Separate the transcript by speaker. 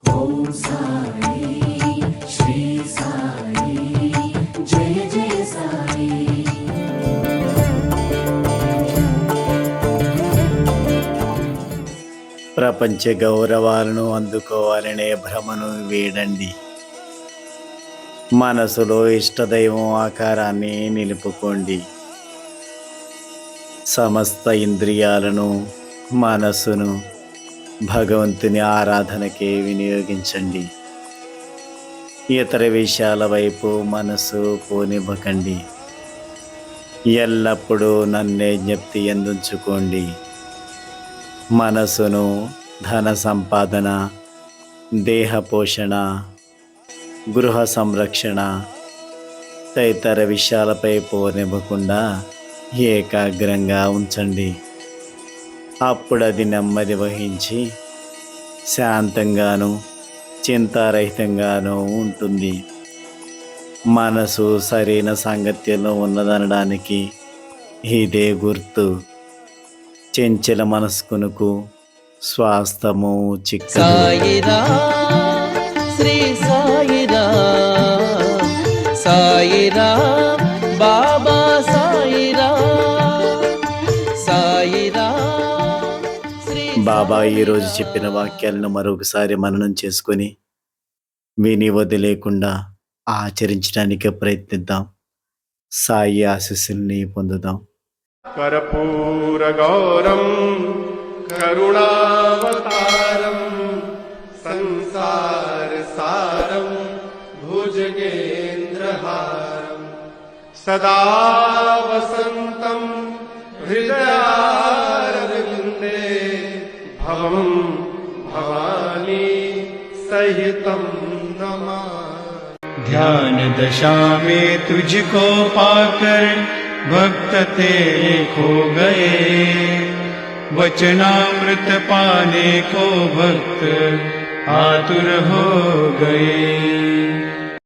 Speaker 1: ఓం సాయి శ్రీ సాయి జయ జయ సాయి.
Speaker 2: ప్రపంచ గౌరవాలను అందుకోవాలనే భ్రమను వీడండి. మనసులో ఇష్టదైవం ఆకారాన్ని నిలుపుకోండి. సమస్త ఇంద్రియాలను, మనస్సును భగవంతుని ఆరాధనకే వినియోగించండి. ఇతర విషయాల వైపు మనసు పోనివ్వకండి. ఎల్లప్పుడూ నన్నే జ్ఞప్తి ఎందుంచుకోండి. మనసును ధన సంపాదన, దేహ పోషణ, గృహ సంరక్షణ తదితర విషయాలపై పోనివ్వకుండా ఏకాగ్రంగా ఉంచండి. అప్పుడు అది నెమ్మది వహించి శాంతంగాను చింతారహితంగాను ఉంటుంది. మనసు సరైన సాంగత్యంలో ఉన్నదనడానికి ఇదే గుర్తు. చెంచల మనస్కునకు స్వాస్థము చిక్కదు.
Speaker 3: సాయిరా శ్రీ సాయిరా సాయిరా బాబా సాయిరా సాయిరా.
Speaker 2: బాబా ఈరోజు చెప్పిన వాక్యాలను మరొకసారి మననం చేసుకొని విని వదిలేకుండా ఆచరించడానికి ప్రయత్నిద్దాం. సాయి ఆశీస్సుల్ని పొందుదాం.
Speaker 4: कर्पूरगौरं करुणावतारं संसारसारं भुजगेन्द्रहारं सदा वसन्तं हृदयारविन्दे भवं भवानी सहितं नमामि।
Speaker 5: ध्यान दशा में तुझको पाकर भक्त तेरे खो गए, वचनामृत पाने को भक्त आतुर हो गए।